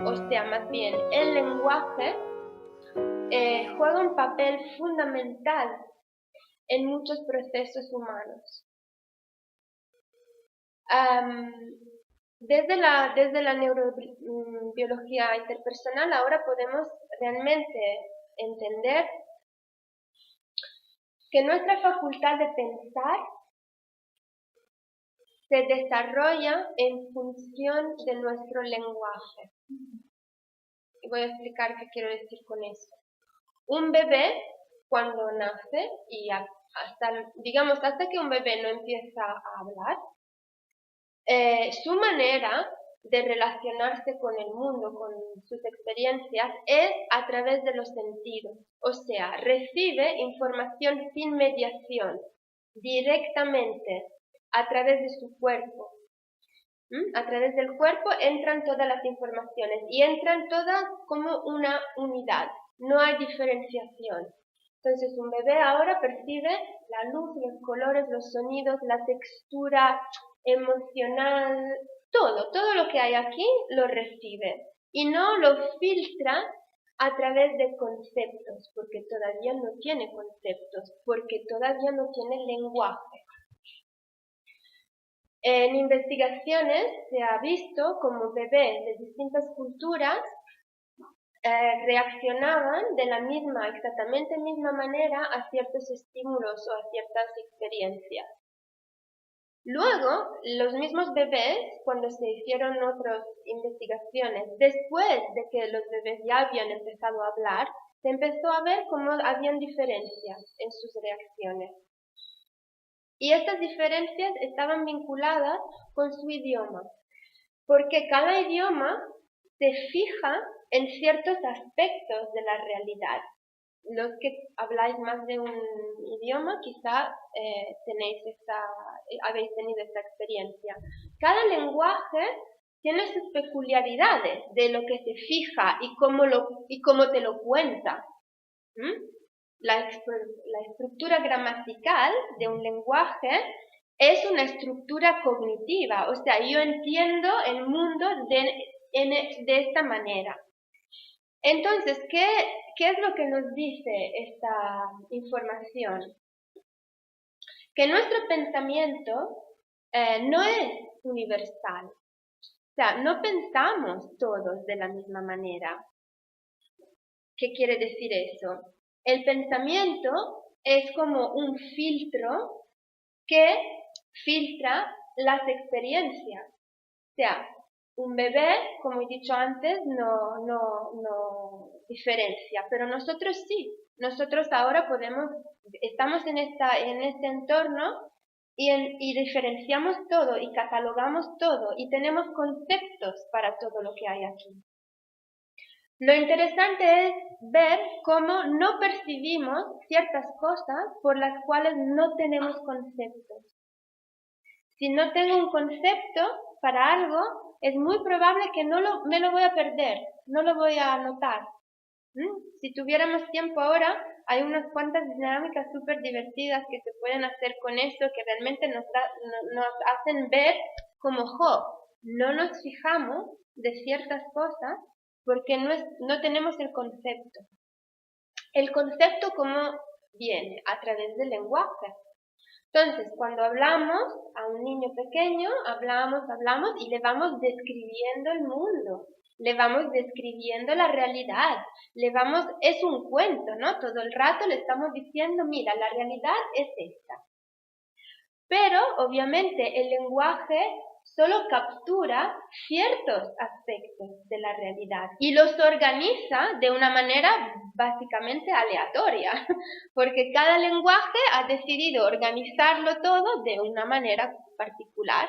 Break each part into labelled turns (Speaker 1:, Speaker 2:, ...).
Speaker 1: o sea, más bien el lenguaje, juega un papel fundamental en muchos procesos humanos. Desde la neurobiología interpersonal ahora podemos realmente entender que nuestra facultad de pensar se desarrolla en función de nuestro lenguaje. Y voy a explicar qué quiero decir con eso. Un bebé, cuando nace, y hasta que un bebé no empieza a hablar, su manera de relacionarse con el mundo, con sus experiencias, es a través de los sentidos. O sea, recibe información sin mediación, directamente, a través de su cuerpo. A través del cuerpo entran todas las informaciones y entran todas como una unidad. No hay diferenciación. Entonces un bebé ahora percibe la luz, los colores, los sonidos, la textura emocional, todo lo que hay aquí lo recibe y no lo filtra a través de conceptos, porque todavía no tiene conceptos, porque todavía no tiene lenguaje. En investigaciones se ha visto como bebés de distintas culturas reaccionaban de la exactamente misma manera a ciertos estímulos o a ciertas experiencias. Luego, los mismos bebés, cuando se hicieron otras investigaciones, después de que los bebés ya habían empezado a hablar, se empezó a ver cómo habían diferencias en sus reacciones. Y estas diferencias estaban vinculadas con su idioma, porque cada idioma se fija en ciertos aspectos de la realidad. Los que habláis más de un idioma quizá habéis tenido esta experiencia. Cada lenguaje tiene sus peculiaridades de lo que se fija y cómo te lo cuenta. La estructura gramatical de un lenguaje es una estructura cognitiva, o sea, yo entiendo el mundo de esta manera. Entonces, ¿qué es lo que nos dice esta información? Que nuestro pensamiento no es universal, o sea, no pensamos todos de la misma manera. ¿Qué quiere decir eso? El pensamiento es como un filtro que filtra las experiencias. O sea, un bebé, como he dicho antes, no diferencia, pero nosotros sí. Nosotros ahora estamos en este entorno y diferenciamos todo y catalogamos todo y tenemos conceptos para todo lo que hay aquí. Lo interesante es ver cómo no percibimos ciertas cosas por las cuales no tenemos conceptos. Si no tengo un concepto para algo, es muy probable que me lo voy a perder, no lo voy a notar. Si tuviéramos tiempo ahora, hay unas cuantas dinámicas súper divertidas que se pueden hacer con esto, que realmente nos hacen ver como, no nos fijamos de ciertas cosas porque no tenemos el concepto. El concepto, ¿cómo viene? A través del lenguaje. Entonces, cuando hablamos a un niño pequeño, hablamos y le vamos describiendo el mundo, le vamos describiendo la realidad, es un cuento, ¿no? Todo el rato le estamos diciendo, mira, la realidad es esta. Pero, obviamente, el lenguaje solo captura ciertos aspectos de la realidad y los organiza de una manera básicamente aleatoria, porque cada lenguaje ha decidido organizarlo todo de una manera particular.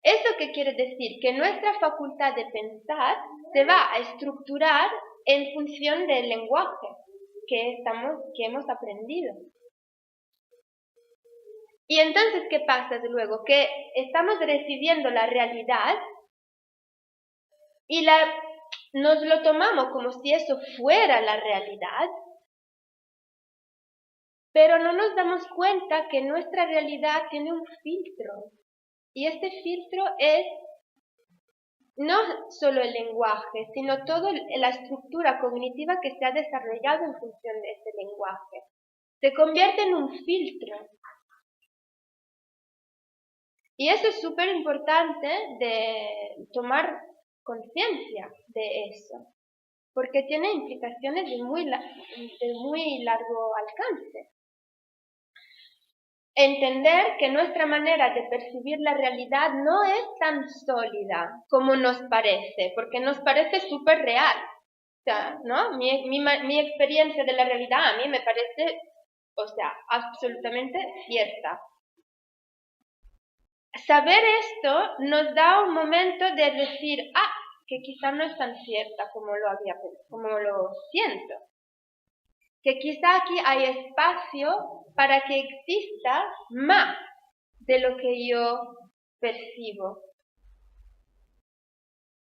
Speaker 1: ¿Eso qué quiere decir? Que nuestra facultad de pensar se va a estructurar en función del lenguaje que hemos aprendido. Y entonces, ¿qué pasa luego? Que estamos recibiendo la realidad y nos lo tomamos como si eso fuera la realidad, pero no nos damos cuenta que nuestra realidad tiene un filtro. Y este filtro es no solo el lenguaje, sino toda la estructura cognitiva que se ha desarrollado en función de ese lenguaje. Se convierte en un filtro. Y eso es súper importante de tomar conciencia de eso, porque tiene implicaciones de muy largo alcance. Entender que nuestra manera de percibir la realidad no es tan sólida como nos parece, porque nos parece súper real. O sea, ¿no? Mi experiencia de la realidad a mí me parece, o sea, absolutamente cierta. Saber esto nos da un momento de decir, que quizá no es tan cierta como lo siento. Que quizá aquí hay espacio para que exista más de lo que yo percibo.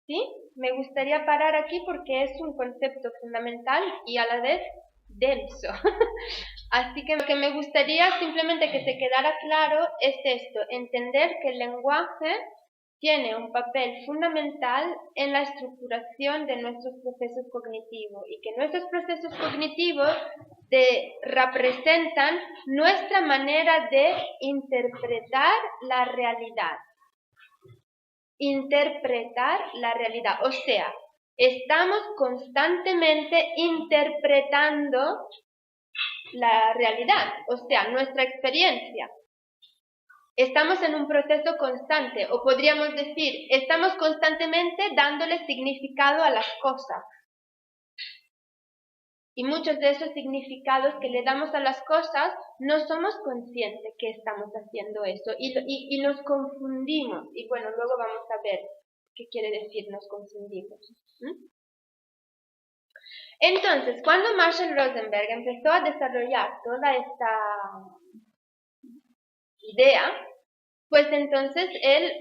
Speaker 1: ¿Sí? Me gustaría parar aquí porque es un concepto fundamental y a la vez denso. Así que lo que me gustaría simplemente que se quedara claro es esto, entender que el lenguaje tiene un papel fundamental en la estructuración de nuestros procesos cognitivos y que nuestros procesos cognitivos representan nuestra manera de interpretar la realidad. Interpretar la realidad, o sea, estamos constantemente interpretando la realidad, o sea, nuestra experiencia. Estamos en un proceso constante, o podríamos decir, estamos constantemente dándole significado a las cosas. Y muchos de esos significados que le damos a las cosas, no somos conscientes que estamos haciendo eso y nos confundimos. Y bueno, luego vamos a ver qué quiere decir nos confundimos. Entonces, cuando Marshall Rosenberg empezó a desarrollar toda esta idea, pues entonces él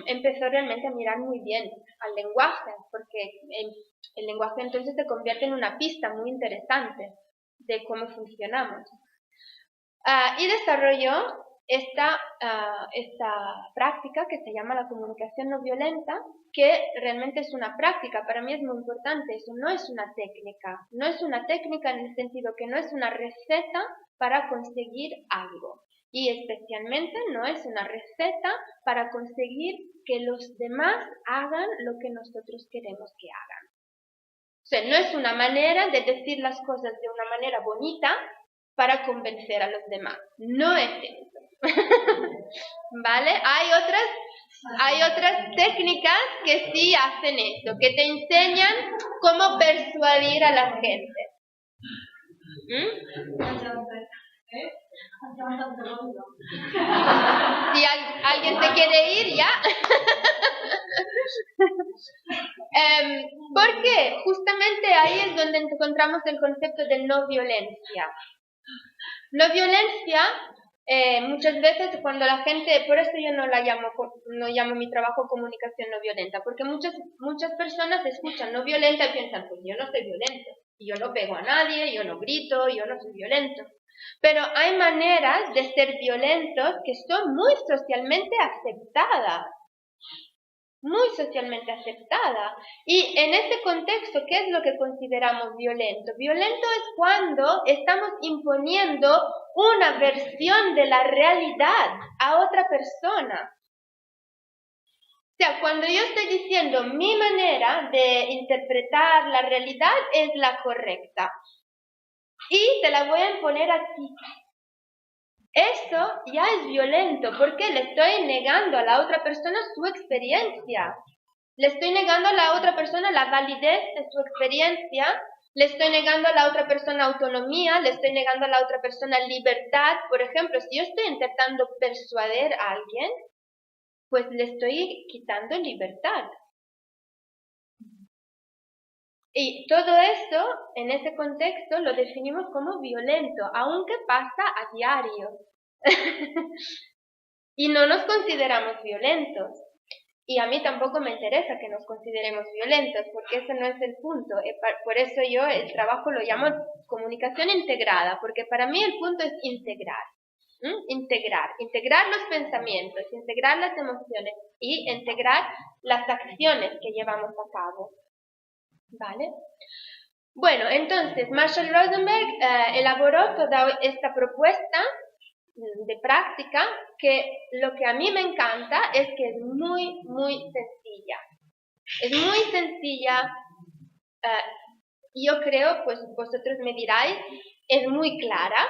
Speaker 1: empezó realmente a mirar muy bien al lenguaje, porque el lenguaje entonces se convierte en una pista muy interesante de cómo funcionamos. Y desarrolló esta práctica que se llama la comunicación no violenta, que realmente es una práctica, para mí es muy importante, eso no es una técnica, no es una técnica en el sentido que no es una receta para conseguir algo. Y especialmente no es una receta para conseguir que los demás hagan lo que nosotros queremos que hagan. O sea, no es una manera de decir las cosas de una manera bonita para convencer a los demás. No es eso. ¿Vale? Hay otras técnicas que sí hacen esto, que te enseñan cómo persuadir a la gente. Si alguien se quiere ir, ya. Porque justamente ahí es donde encontramos el concepto de no violencia. No violencia, muchas veces cuando la gente, por eso yo no llamo mi trabajo comunicación no violenta, porque muchas personas escuchan no violenta y piensan, pues yo no soy violento, yo no pego a nadie, yo no grito, yo no soy violento. Pero hay maneras de ser violentos que son muy socialmente aceptadas. Muy socialmente aceptada. Y en ese contexto, ¿qué es lo que consideramos violento? Violento es cuando estamos imponiendo una versión de la realidad a otra persona. O sea, cuando yo estoy diciendo mi manera de interpretar la realidad es la correcta y te la voy a imponer a ti. Eso ya es violento porque le estoy negando a la otra persona su experiencia. Le estoy negando a la otra persona la validez de su experiencia, le estoy negando a la otra persona autonomía, le estoy negando a la otra persona libertad. Por ejemplo, si yo estoy intentando persuadir a alguien, pues le estoy quitando libertad. Y todo eso, en ese contexto, lo definimos como violento, aunque pasa a diario. Y no nos consideramos violentos. Y a mí tampoco me interesa que nos consideremos violentos, porque ese no es el punto. Por eso yo el trabajo lo llamo comunicación integrada, porque para mí el punto es integrar. Integrar los pensamientos, integrar las emociones y integrar las acciones que llevamos a cabo. ¿Vale? Bueno, entonces Marshall Rosenberg elaboró toda esta propuesta de práctica que lo que a mí me encanta es que es muy, muy sencilla. Es muy sencilla, yo creo, pues vosotros me diráis, es muy clara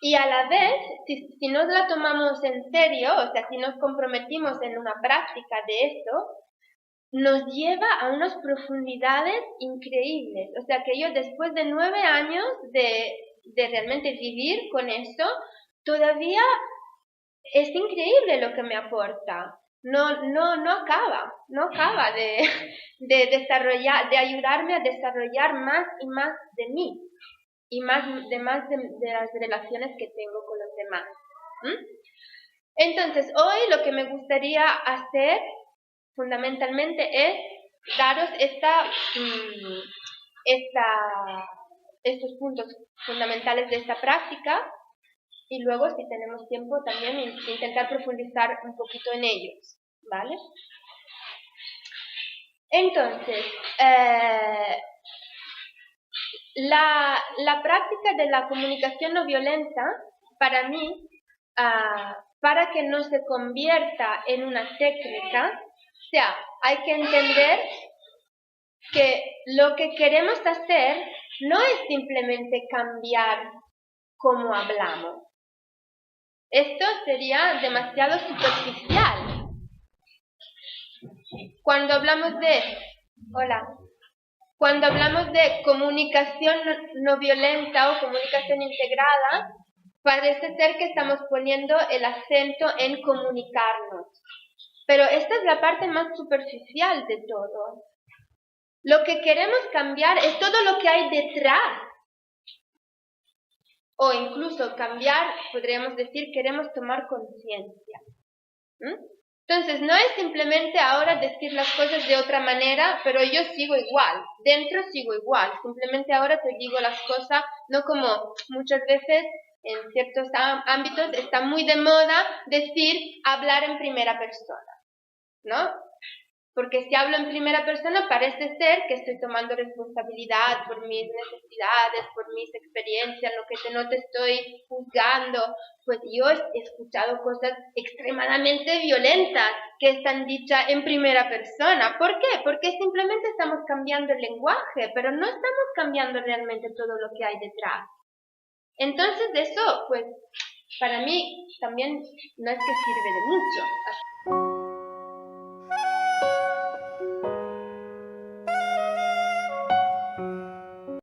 Speaker 1: y a la vez, si nos la tomamos en serio, o sea, si nos comprometimos en una práctica de esto, nos lleva a unas profundidades increíbles. O sea, que yo después de 9 años de realmente vivir con esto, todavía es increíble lo que me aporta. No acaba de desarrollar, de ayudarme a desarrollar más y más de mí y más de las relaciones que tengo con los demás. Entonces, hoy lo que me gustaría hacer fundamentalmente es daros estos puntos fundamentales de esta práctica y luego, si tenemos tiempo, también intentar profundizar un poquito en ellos, ¿vale? Entonces, la práctica de la comunicación no violenta, para mí, para que no se convierta en una técnica, o sea, hay que entender que lo que queremos hacer no es simplemente cambiar cómo hablamos. Esto sería demasiado superficial. Cuando hablamos de comunicación no violenta o comunicación integrada, parece ser que estamos poniendo el acento en comunicarnos. Pero esta es la parte más superficial de todo. Lo que queremos cambiar es todo lo que hay detrás. O incluso cambiar, podríamos decir, queremos tomar conciencia. Entonces, no es simplemente ahora decir las cosas de otra manera, pero yo sigo igual, dentro sigo igual. Simplemente ahora te digo las cosas, no como muchas veces en ciertos ámbitos está muy de moda decir hablar en primera persona, ¿no? Porque si hablo en primera persona parece ser que estoy tomando responsabilidad por mis necesidades, por mis experiencias, no te estoy juzgando. Pues yo he escuchado cosas extremadamente violentas que están dichas en primera persona. ¿Por qué? Porque simplemente estamos cambiando el lenguaje, pero no estamos cambiando realmente todo lo que hay detrás. Entonces eso, pues, para mí también no es que sirve de mucho.